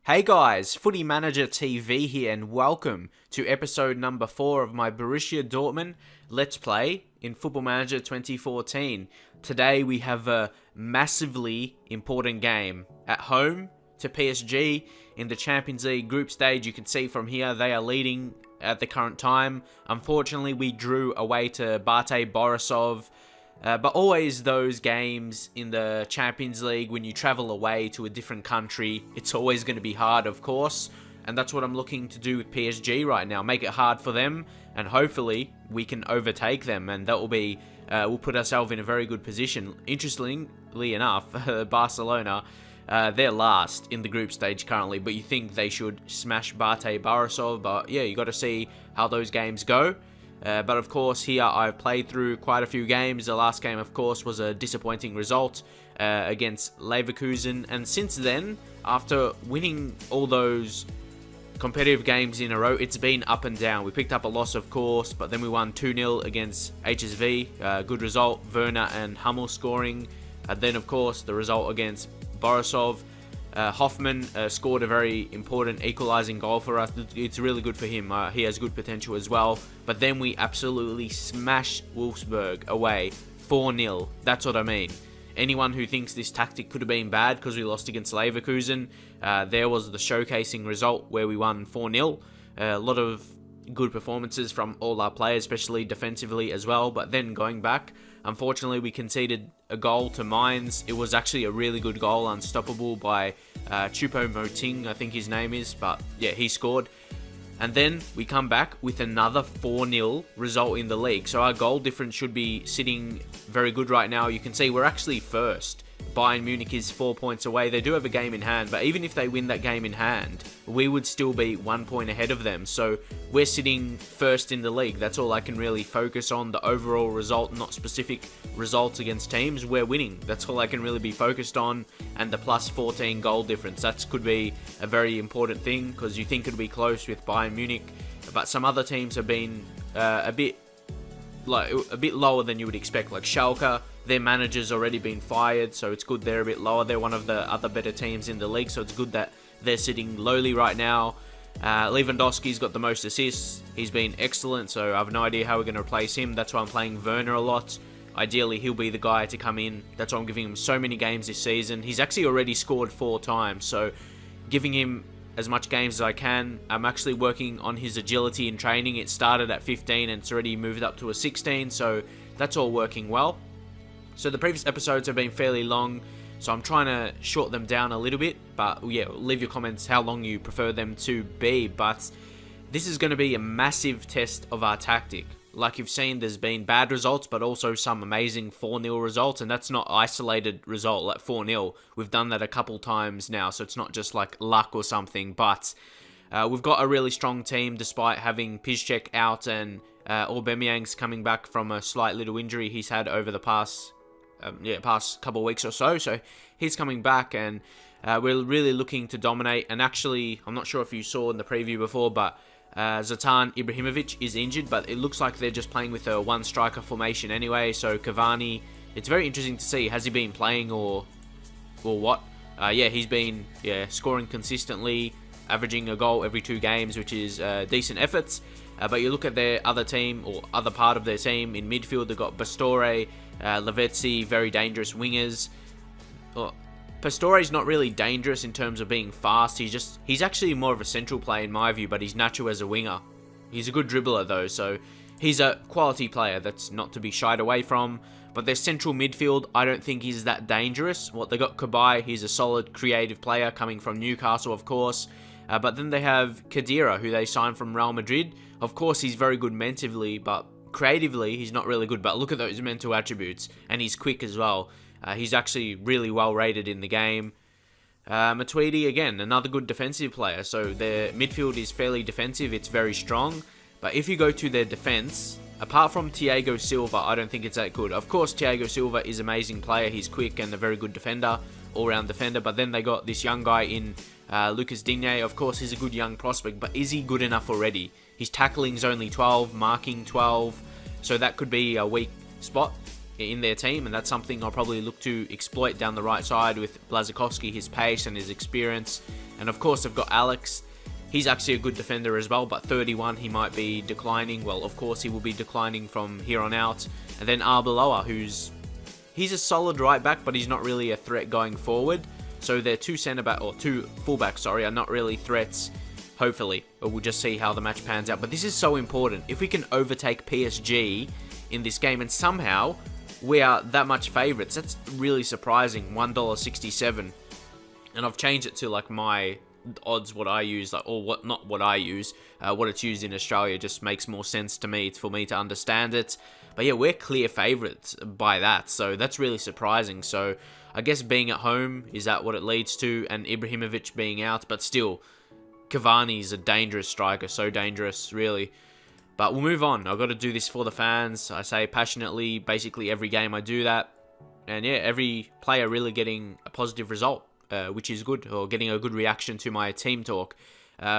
Hey guys, Footy Manager TV here and welcome to episode number 4 of my Borussia Dortmund Let's Play in Football Manager 2014. Today we have a massively important game at home to PSG in the Champions League group stage. You can see from here they are leading at the current time. Unfortunately we drew away to Borussia. But always those games in the Champions League, when you travel away to a different country, it's always going to be hard, of course. And that's what I'm looking to do with PSG right now. Make it hard for them, and hopefully we can overtake them. And that will be, we'll put ourselves in a very good position. Interestingly enough, Barcelona, they're last in the group stage currently. But you think they should smash Borussia. But yeah, you got to see how those games go. But of course here I've played through quite a few games. The last game of course was a disappointing result against Leverkusen, and since then, after winning all those competitive games in a row, it's been up and down. We picked up a loss of course, but then we won 2-0 against HSV, good result, Werner and Hummel scoring. Then of course the result against Borussia. Hoffman scored a very important equalising goal for us. It's really good for him. He has good potential as well. But then we absolutely smashed Wolfsburg away 4-0. That's what I mean. Anyone who thinks this tactic could have been bad because we lost against Leverkusen, there was the showcasing result where we won 4-0. A lot of good performances from all our players, especially defensively as well. But then going back, unfortunately we conceded a goal to Mainz. It was actually a really good goal, unstoppable by Choupo-Moting, I think his name is. But yeah, he scored. And then we come back with another 4-0 result in the league. So our goal difference should be sitting very good right now. You can see we're actually first. Bayern Munich is 4 points away. They do have a game in hand, but even if they win that game in hand, we would still be 1 point ahead of them. So we're sitting first in the league. That's all I can really focus on, the overall result, not specific results against teams. We're winning. That's all I can really be focused on, and the plus 14 goal difference. That could be a very important thing because you think it'll be close with Bayern Munich, but some other teams have been a bit lower than you would expect, like Schalke. Their manager's already been fired, so it's good they're a bit lower. They're one of the other better teams in the league, so it's good that they're sitting lowly right now. Lewandowski's got the most assists. He's been excellent, so I have no idea how we're going to replace him. That's why I'm playing Werner a lot. Ideally, he'll be the guy to come in. That's why I'm giving him so many games this season. He's actually already scored 4 times, so giving him as much games as I can. I'm actually working on his agility in training. It started at 15 and it's already moved up to a 16, so that's all working well. So the previous episodes have been fairly long, so I'm trying to short them down a little bit. But yeah, leave your comments how long you prefer them to be. But this is going to be a massive test of our tactic. Like you've seen, there's been bad results, but also some amazing 4-0 results. And that's not isolated result like 4-0. We've done that a couple times now, so it's not just like luck or something. But we've got a really strong team despite having Piszczek out and Aubameyang's coming back from a slight little injury he's had over the past couple of weeks or so. So he's coming back, and we're really looking to dominate. And actually, I'm not sure if you saw in the preview before, but Zlatan Ibrahimovic is injured, but it looks like they're just playing with a one striker formation anyway. So Cavani, it's very interesting to see, has he been playing or what? Yeah, he's been scoring consistently, averaging a goal every 2 games, which is decent efforts. But you look at their other team, or other part of their team, in midfield they've got Pastore, Lavezzi, very dangerous wingers. Pastore's not really dangerous in terms of being fast. He's actually more of a central player in my view, but he's natural as a winger. He's a good dribbler though, so he's a quality player that's not to be shied away from. But their central midfield, I don't think he's that dangerous. They got Cabaye, he's a solid creative player coming from Newcastle, of course. But then they have Khedira, who they signed from Real Madrid. Of course, he's very good mentally, but creatively, he's not really good. But look at those mental attributes, and he's quick as well. He's actually really well rated in the game. Matuidi, again, another good defensive player. So their midfield is fairly defensive. It's very strong. But if you go to their defense, apart from Thiago Silva, I don't think it's that good. Of course, Thiago Silva is an amazing player. He's quick and a very good defender, all-round defender. But then they got this young guy in Lucas Digne. Of course, he's a good young prospect, but is he good enough already? His tackling's only 12, marking 12, so that could be a weak spot. in their team, and that's something I'll probably look to exploit down the right side with Blazikowski, his pace and his experience. And of course, I've got Alex. He's actually a good defender as well, but 31, he might be declining. Well, of course, he will be declining from here on out. And then Arbeloa, he's a solid right back, but he's not really a threat going forward. So their two fullbacks, are not really threats, hopefully. But we'll just see how the match pans out. But this is so important. If we can overtake PSG in this game, and somehow we are that much favourites, that's really surprising. $1.67. And I've changed it to like my odds, what I use, what it's used in Australia just makes more sense to me. It's for me to understand it. But yeah, we're clear favourites by that, so that's really surprising. So I guess being at home, is that what it leads to? And Ibrahimovic being out, but still, Cavani's a dangerous striker, so dangerous, really. But we'll move on. I've got to do this for the fans. I say passionately, basically every game I do that. And yeah, every player really getting a positive result, which is good, or getting a good reaction to my team talk,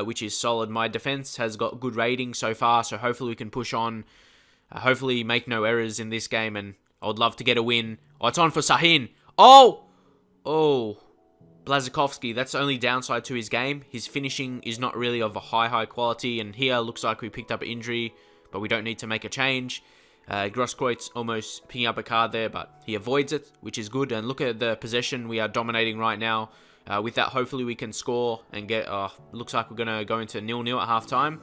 which is solid. My defense has got good ratings so far, so hopefully we can push on. Hopefully make no errors in this game, and I would love to get a win. Oh, it's on for Sahin. Oh, Blazikowski, that's the only downside to his game. His finishing is not really of a high quality, and here looks like we picked up an injury, but we don't need to make a change. Grosskreutz almost picking up a card there, but he avoids it, which is good. And look at the possession. We are dominating right now. With that, hopefully we can score and get... looks like we're going to go into 0-0 at halftime.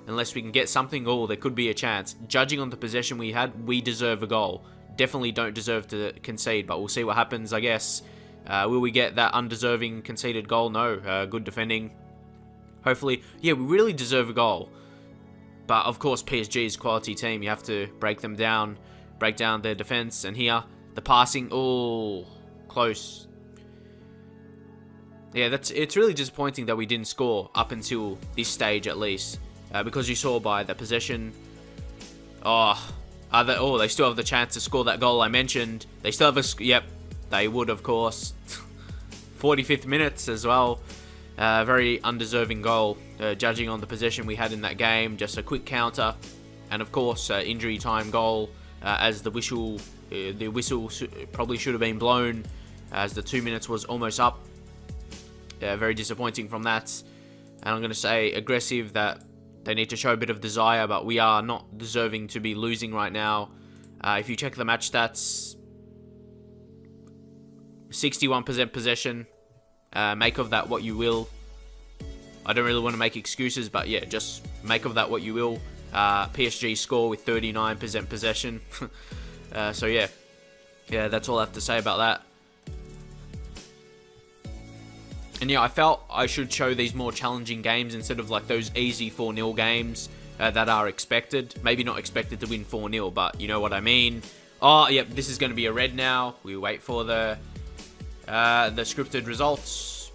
Unless we can get something. Oh, there could be a chance. Judging on the possession we had, we deserve a goal. Definitely don't deserve to concede, but we'll see what happens, I guess. Will we get that undeserving conceded goal? No. Good defending. Hopefully. Yeah, we really deserve a goal. But, of course, PSG's quality team. You have to break them down. Break down their defense. And here, the passing. Oh, close. Yeah, it's really disappointing that we didn't score up until this stage, at least. Because you saw by the possession. They still have the chance to score that goal I mentioned. They still have yep, they would, of course. 45th minutes as well. Very undeserving goal, judging on the possession we had in that game. Just a quick counter, and of course, injury time goal. As the whistle probably should have been blown, as the 2 minutes was almost up. Very disappointing from that. And I'm going to say aggressive, that they need to show a bit of desire, but we are not deserving to be losing right now. If you check the match stats, 61% possession. Make of that what you will. I don't really want to make excuses, but yeah, just make of that what you will. PSG score with 39% possession. So yeah, that's all I have to say about that. And yeah, I felt I should show these more challenging games instead of like those easy 4-0 games that are expected. Maybe not expected to win 4-0, but you know what I mean. Oh, yep, this is going to be a red now. We wait for the scripted results.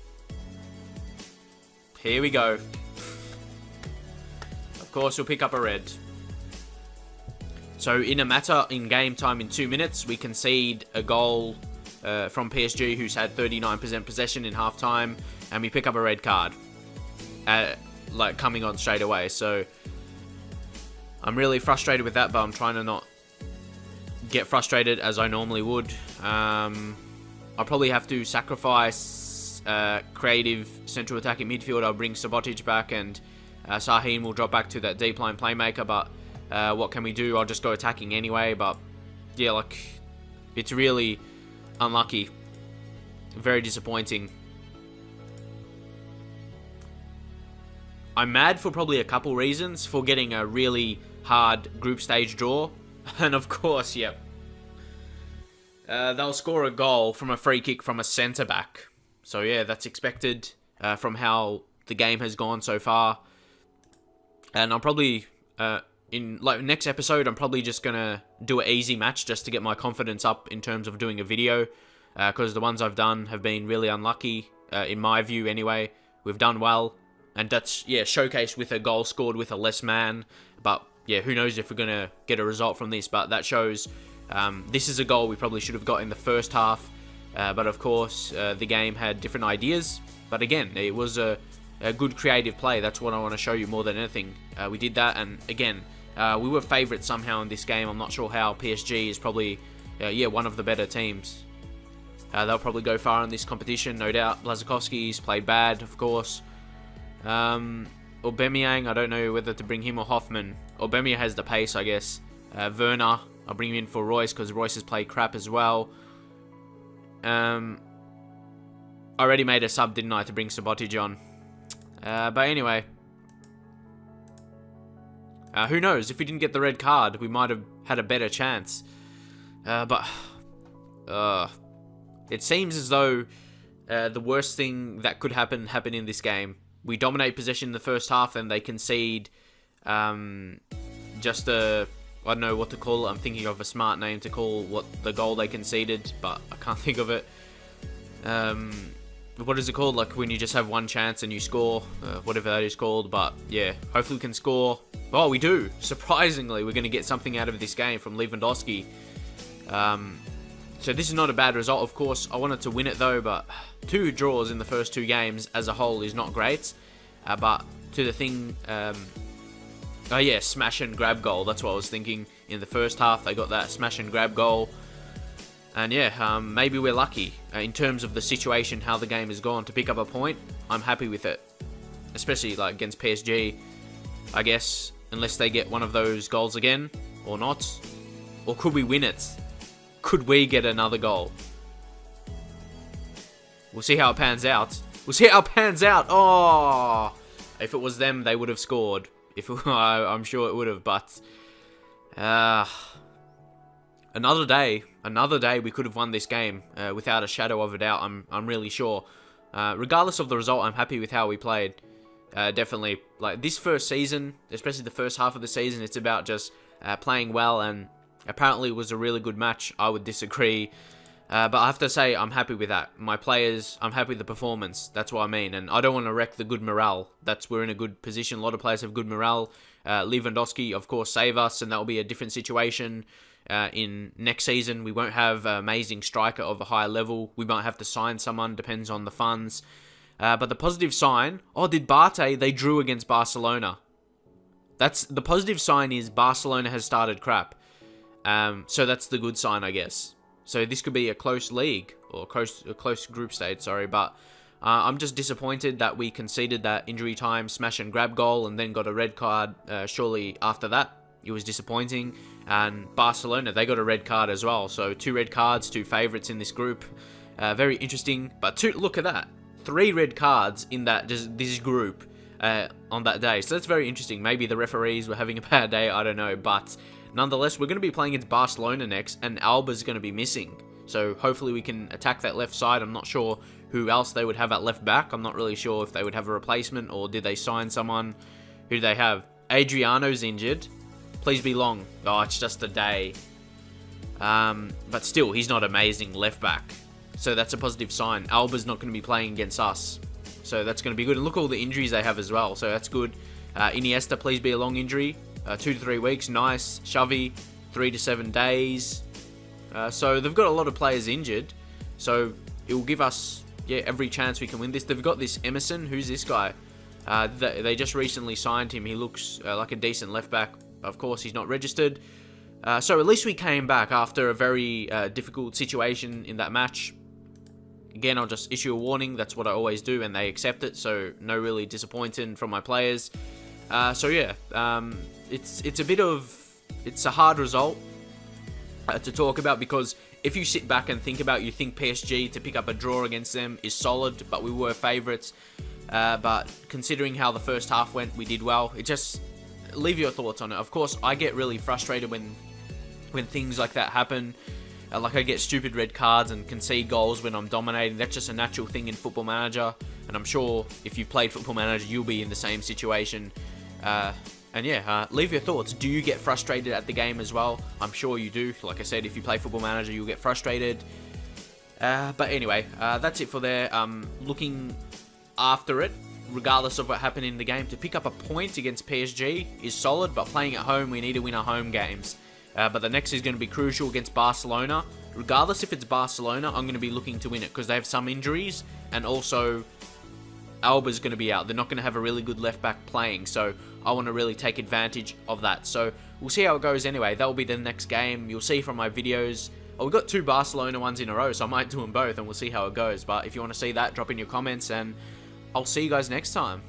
Here we go. Of course, we'll pick up a red. So in game time in 2 minutes, we concede a goal from PSG, who's had 39% possession in halftime, and we pick up a red card, like coming on straight away. So I'm really frustrated with that, but I'm trying to not get frustrated as I normally would. I'll probably have to sacrifice creative central attacking midfield. I'll bring Subotic back, and Sahin will drop back to that deep line playmaker. But what can we do? I'll just go attacking anyway. But yeah, like, it's really unlucky. Very disappointing. I'm mad for probably a couple reasons. For getting a really hard group stage draw. And of course, yep. They'll score a goal from a free kick from a centre-back. So yeah, that's expected from how the game has gone so far. And I'm probably, in like next episode, I'm probably just going to do an easy match just to get my confidence up in terms of doing a video. Because the ones I've done have been really unlucky, in my view anyway. We've done well. And that's, yeah, showcased with a goal scored with a less man. But yeah, who knows if we're going to get a result from this. But that shows this is a goal we probably should have got in the first half. But of course, the game had different ideas. But again, it was a good creative play. That's what I want to show you more than anything. We did that, and again, we were favourites somehow in this game. I'm not sure how. PSG is probably yeah, one of the better teams. They'll probably go far in this competition, no doubt. Blazikowski's played bad, of course. Aubameyang, I don't know whether to bring him or Hoffman. Aubameyang has the pace, I guess. Werner, I'll bring him in for Royce because Royce has played crap as well. I already made a sub, didn't I, to bring Subotic on. But anyway. Who knows? If we didn't get the red card, we might have had a better chance. But it seems as though the worst thing that could happen happened in this game. We dominate possession in the first half, and they concede just a... I don't know what to call it. I'm thinking of a smart name to call what the goal they conceded, but I can't think of it. What is it called? Like when you just have one chance and you score, whatever that is called. But yeah, hopefully we can score. Oh, we do. Surprisingly, we're going to get something out of this game from Lewandowski. So this is not a bad result, of course. I wanted to win it though, but 2 draws in the first 2 games as a whole is not great. But to the thing... oh yeah, smash and grab goal. That's what I was thinking. In the first half, they got that smash and grab goal. And yeah, maybe we're lucky. In terms of the situation, how the game has gone, to pick up a point, I'm happy with it. Especially like against PSG, I guess, unless they get one of those goals again, or not. Or could we win it? Could we get another goal? We'll see how it pans out. We'll see how it pans out. Oh! If it was them, they would have scored. I'm sure it would have, but... another day we could have won this game without a shadow of a doubt. I'm really sure. Regardless of the result, I'm happy with how we played. Definitely, like this first season, especially the first half of the season, it's about just playing well, and apparently it was a really good match. I would disagree, but I have to say I'm happy with that. My players, I'm happy with the performance. That's what I mean, and I don't want to wreck the good morale. We're in a good position. A lot of players have good morale. Lewandowski, of course, save us, and that will be a different situation. In next season, we won't have an amazing striker of a higher level. We might have to sign someone, depends on the funds. But the positive sign, did Barté, they drew against Barcelona. That's the positive sign is Barcelona has started crap. So that's the good sign, I guess. So this could be a close league, or a close group stage, sorry. But I'm just disappointed that we conceded that injury time smash and grab goal and then got a red card shortly after that. It was disappointing. And Barcelona, they got a red card as well. So 2 red cards, 2 favourites in this group. Very interesting. But look at that. 3 red cards in this group on that day. So that's very interesting. Maybe the referees were having a bad day. I don't know. But nonetheless, we're going to be playing against Barcelona next. And Alba's going to be missing. So hopefully we can attack that left side. I'm not sure who else they would have at left back. I'm not really sure if they would have a replacement. Or did they sign someone? Who do they have? Adriano's injured. Please be long. Oh, it's just a day. But still, he's not amazing left back. So that's a positive sign. Alba's not going to be playing against us. So that's going to be good. And look at all the injuries they have as well. So that's good. Iniesta, please be a long injury. 2 to 3 weeks. Nice. Xavi, 3 to 7 days. So they've got a lot of players injured. So it will give us every chance we can win this. They've got this Emerson. Who's this guy? They just recently signed him. He looks like a decent left back. Of course, he's not registered. So at least we came back after a very difficult situation in that match. Again, I'll just issue a warning. That's what I always do, and they accept it. So no really disappointing from my players. So yeah, it's a hard result to talk about, because if you sit back and think about, you think PSG to pick up a draw against them is solid, but we were favourites. But considering how the first half went, we did well. It just... Leave your thoughts on it. Of course, I get really frustrated when things like that happen. Like I get stupid red cards and concede goals when I'm dominating. That's just a natural thing in Football Manager. And I'm sure if you've played Football Manager, you'll be in the same situation. And yeah, leave your thoughts. Do you get frustrated at the game as well? I'm sure you do. Like I said, if you play Football Manager, you'll get frustrated. But anyway, that's it for there. Looking after it. Regardless of what happened in the game, to pick up a point against PSG is solid, but playing at home, we need to win our home games. But the next is going to be crucial against Barcelona. Regardless if it's Barcelona, I'm going to be looking to win it, because they have some injuries, and also Alba's going to be out. They're not going to have a really good left back playing, so I want to really take advantage of that. So we'll see how it goes anyway. That will be the next game. You'll see from my videos. we've got 2 Barcelona ones in a row, so I might do them both, and we'll see how it goes. But if you want to see that, drop in your comments, and I'll see you guys next time.